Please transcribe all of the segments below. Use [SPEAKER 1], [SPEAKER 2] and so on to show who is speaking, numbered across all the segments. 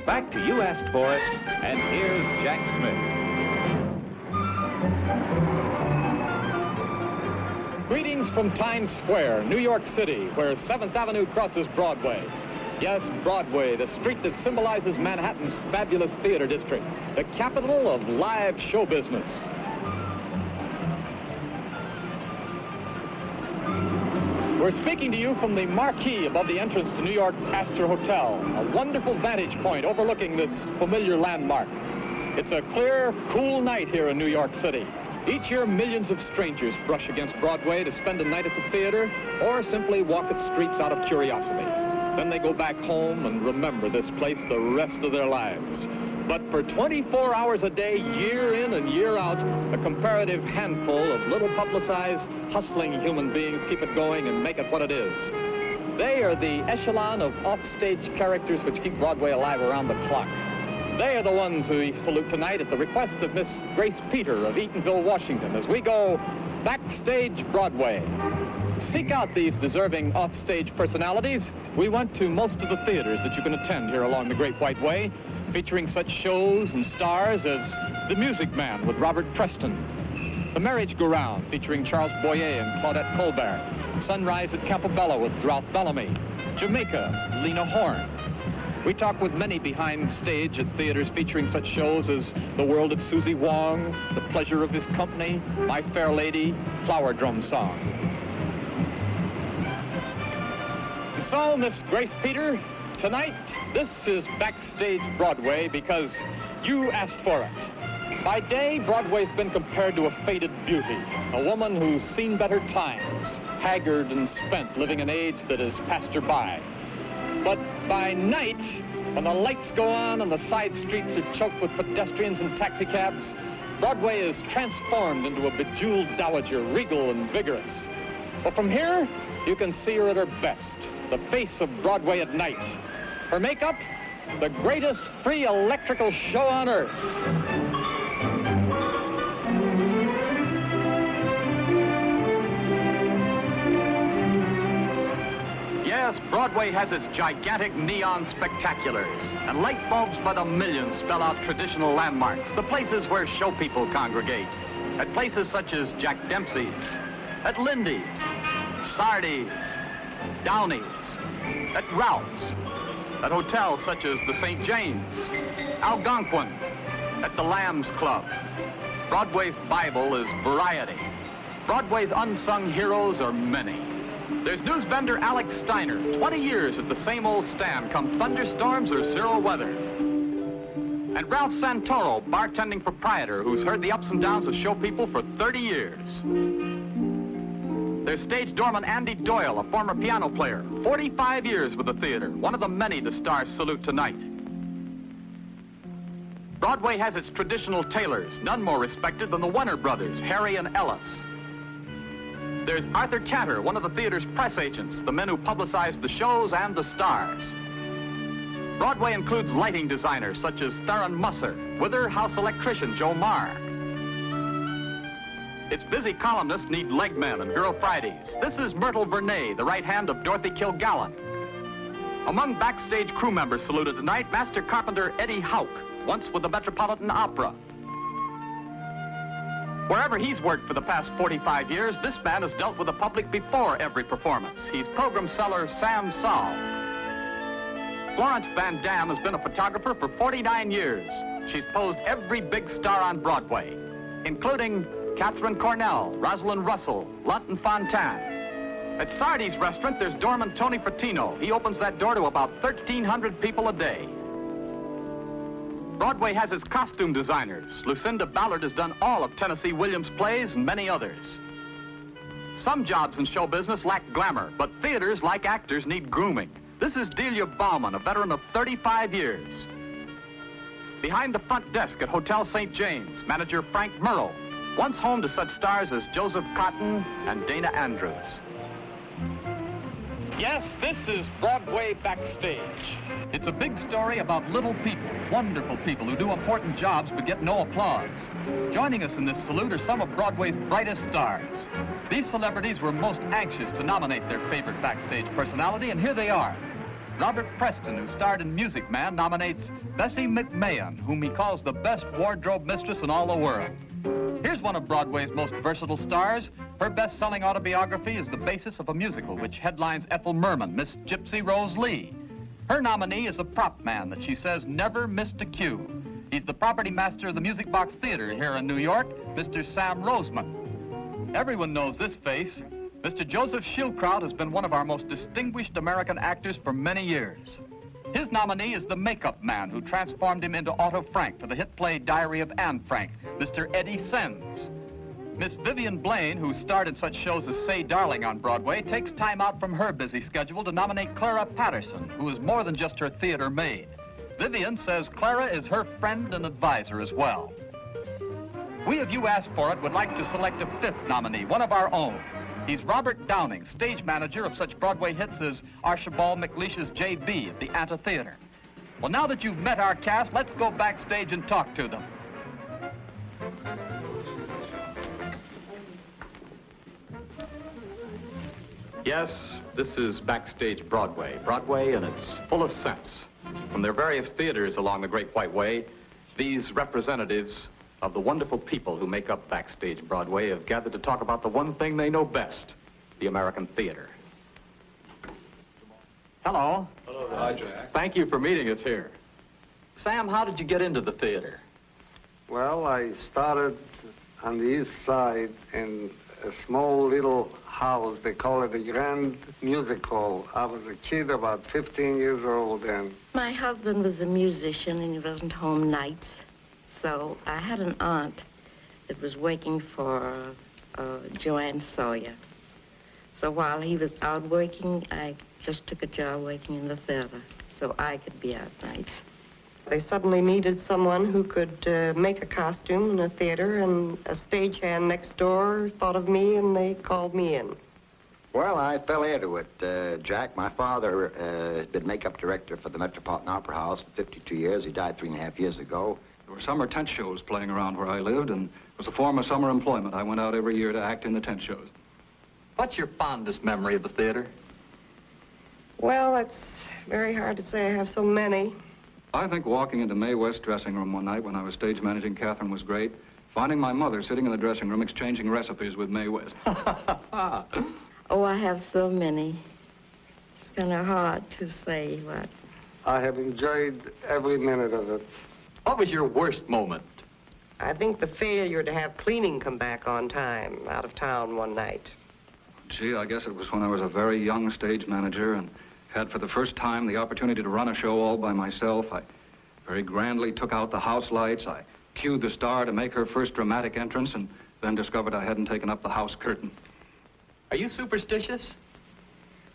[SPEAKER 1] Back to You Asked For It, and here's Jack Smith.
[SPEAKER 2] Greetings from Times Square, New York City, where 7th Avenue crosses Broadway. Yes, Broadway, the street that symbolizes Manhattan's fabulous theater district, the capital of live show business. We're speaking to you from the marquee above the entrance to New York's Astor Hotel, a wonderful vantage point overlooking this familiar landmark. It's a clear, cool night here in New York City. Each year, millions of strangers brush against Broadway to spend a night at the theater or simply walk its streets out of curiosity. Then they go back home and remember this place the rest of their lives. But for 24 hours a day, year in and year out, a comparative handful of little publicized, hustling human beings keep it going and make it what it is. They are the echelon of offstage characters which keep Broadway alive around the clock. They are the ones who we salute tonight at the request of Miss Grace Peter of Eatonville, Washington, as we go backstage Broadway. To seek out these deserving offstage personalities, we went to most of the theaters that you can attend here along the Great White Way, featuring such shows and stars as The Music Man with Robert Preston, The Marriage Go Round featuring Charles Boyer and Claudette Colbert, Sunrise at Campobello with Ralph Bellamy, Jamaica, Lena Horne. We talk with many behind stage at theaters featuring such shows as The World of Susie Wong, The Pleasure of His Company, My Fair Lady, Flower Drum Song. And so, Miss Grace Peter, tonight, this is Backstage Broadway because you asked for it. By day, Broadway's been compared to a faded beauty, a woman who's seen better times, haggard and spent, living an age that has passed her by. But by night, when the lights go on and the side streets are choked with pedestrians and taxicabs, Broadway is transformed into a bejeweled dowager, regal and vigorous. But from here, you can see her at her best, the face of Broadway at night. Her makeup, the greatest free electrical show on earth. Yes, Broadway has its gigantic neon spectaculars, and light bulbs by the millions spell out traditional landmarks, the places where show people congregate. At places such as Jack Dempsey's, at Lindy's, Sardi's, Downey's, at Ralph's, at hotels such as the St. James, Algonquin, at the Lambs Club. Broadway's Bible is variety. Broadway's unsung heroes are many. There's news vendor Alex Steiner, 20 years at the same old stand, come thunderstorms or zero weather. And Ralph Santoro, bartending proprietor, who's heard the ups and downs of show people for 30 years. There's stage doorman Andy Doyle, a former piano player, 45 years with the theater, one of the many the stars salute tonight. Broadway has its traditional tailors, none more respected than the Wenner brothers, Harry and Ellis. There's Arthur Cantor, one of the theater's press agents, the men who publicize the shows and the stars. Broadway includes lighting designers such as Theron Musser, Wither House electrician Joe Marr. Its busy columnists need leg men and Girl Fridays. This is Myrtle Vernay, the right hand of Dorothy Kilgallen. Among backstage crew members saluted tonight, master carpenter Eddie Houck, once with the Metropolitan Opera. Wherever he's worked for the past 45 years, this man has dealt with the public before every performance. He's program seller Sam Saul. Florence Van Dam has been a photographer for 49 years. She's posed every big star on Broadway, including Catherine Cornell, Rosalind Russell, Lunton Fontaine. At Sardi's restaurant, there's doorman Tony Fratino. He opens that door to about 1,300 people a day. Broadway has its costume designers. Lucinda Ballard has done all of Tennessee Williams' plays and many others. Some jobs in show business lack glamour, but theaters, like actors, need grooming. This is Delia Bauman, a veteran of 35 years. Behind the front desk at Hotel St. James, manager Frank Murrow, once home to such stars as Joseph Cotton and Dana Andrews. Yes, this is Broadway Backstage. It's a big story about little people, wonderful people who do important jobs but get no applause. Joining us in this salute are some of Broadway's brightest stars. These celebrities were most anxious to nominate their favorite backstage personality, and here they are.
[SPEAKER 3] Robert Preston, who starred in Music Man, nominates Bessie McMahon, whom he calls the best wardrobe mistress in all the world. Here's one of Broadway's most versatile stars. Her best-selling autobiography is the basis of a musical which headlines Ethel Merman, Miss Gypsy Rose Lee. Her nominee is a prop man that she says never missed a cue. He's the property master of the Music Box Theater here in New York, Mr. Sam Roseman. Everyone knows this face. Mr. Joseph Schildkraut has been one of our most distinguished American actors for many years. His nominee is the makeup man who transformed him into Otto Frank for the hit play Diary of Anne Frank, Mr. Eddie Sens. Miss Vivian Blaine, who starred in such shows as Say Darling on Broadway, takes time out from her busy schedule to nominate Clara Patterson, who is more than just her theater maid. Vivian says Clara is her friend and advisor as well. We of You Asked For It would like to select a fifth nominee, one of our own. He's Robert Downing, stage manager of such Broadway hits as Archibald MacLeish's J.B. at the Anta Theater. Well, now that you've met our cast, let's go backstage and talk to them.
[SPEAKER 2] Yes, this is Backstage Broadway. Broadway in its fullest sense. From their various theaters along the Great White Way, these representatives of the wonderful people who make up Backstage Broadway have gathered to talk about the one thing they know best, the American theater. Hello.
[SPEAKER 4] Hello. Hi, Jack.
[SPEAKER 2] Thank you for meeting us here. Sam, how did you get into the theater?
[SPEAKER 5] Well, I started on the east side in a small little house. They call it the Grand Music Hall. I was a kid, about 15 years old then.
[SPEAKER 6] My husband was a musician and he wasn't home nights. So I had an aunt that was working for Joanne Sawyer. So while he was out working, I just took a job working in the theater so I could be out nights.
[SPEAKER 7] They suddenly needed someone who could make a costume in a theater, and a stagehand next door thought of me, and they called me in.
[SPEAKER 8] Well, I fell into it, Jack. My father has been makeup director for the Metropolitan Opera House for 52 years. He died 3.5 years ago.
[SPEAKER 4] There were summer tent shows playing around where I lived, and it was a form of summer employment. I went out every year to act in the tent shows.
[SPEAKER 2] What's your fondest memory of the theater?
[SPEAKER 7] Well, it's very hard to say. I have so many.
[SPEAKER 4] I think walking into Mae West's dressing room one night when I was stage managing Catherine was great. Finding my mother sitting in the dressing room exchanging recipes with Mae West.
[SPEAKER 6] Oh, I have so many. It's kind of hard to say what.
[SPEAKER 5] I have enjoyed every minute of it.
[SPEAKER 2] What was your worst moment?
[SPEAKER 7] I think the failure to have cleaning come back on time out of town one night.
[SPEAKER 4] Gee, I guess it was when I was a very young stage manager and had for the first time the opportunity to run a show all by myself. I very grandly took out the house lights. I cued the star to make her first dramatic entrance and then discovered I hadn't taken up the house curtain.
[SPEAKER 2] Are you superstitious?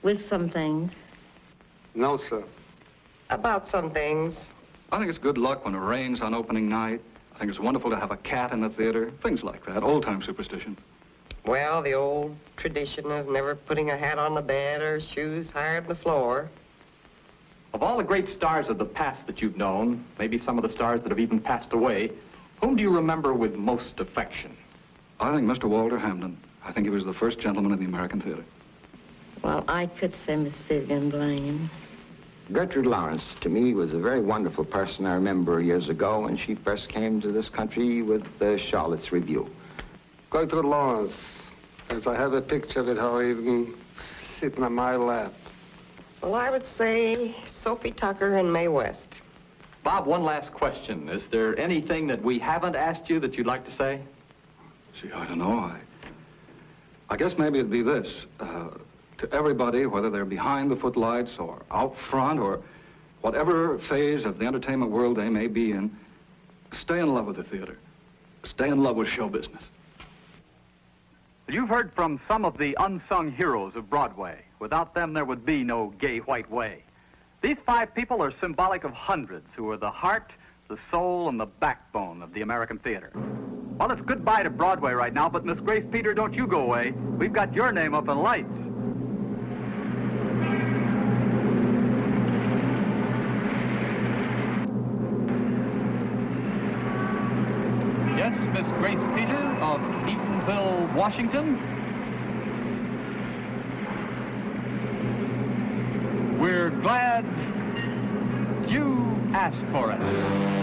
[SPEAKER 6] With some things.
[SPEAKER 5] No, sir.
[SPEAKER 7] About some things.
[SPEAKER 4] I think it's good luck when it rains on opening night. I think it's wonderful to have a cat in the theater. Things like that, old-time superstitions.
[SPEAKER 7] Well, the old tradition of never putting a hat on the bed or shoes higher than the floor.
[SPEAKER 2] Of all the great stars of the past that you've known, maybe some of the stars that have even passed away, whom do you remember with most affection?
[SPEAKER 4] I think Mr. Walter Hamden. I think he was the first gentleman in the American theater.
[SPEAKER 6] Well, I could say Miss Vivian Blaine.
[SPEAKER 8] Gertrude Lawrence, to me, was a very wonderful person. I remember years ago when she first came to this country with Charlotte's Review.
[SPEAKER 5] Gertrude Lawrence, as I have a picture of it, her even sitting on my lap.
[SPEAKER 7] Well, I would say Sophie Tucker and Mae West.
[SPEAKER 2] Bob, one last question. Is there anything that we haven't asked you that you'd like to say?
[SPEAKER 4] Gee, I don't know. I guess maybe it'd be this. To everybody, whether they're behind the footlights or out front or whatever phase of the entertainment world they may be in, stay in love with the theater. Stay in love with show business.
[SPEAKER 3] You've heard from some of the unsung heroes of Broadway. Without them, there would be no Gay White Way. These 5 people are symbolic of hundreds who are the heart, the soul, and the backbone of the American theater. Well, it's goodbye to Broadway right now, but Miss Grace Peter, don't you go away. We've got your name up in lights. Yes, Miss Grace Peter of Eatonville, Washington. We're glad you asked for it.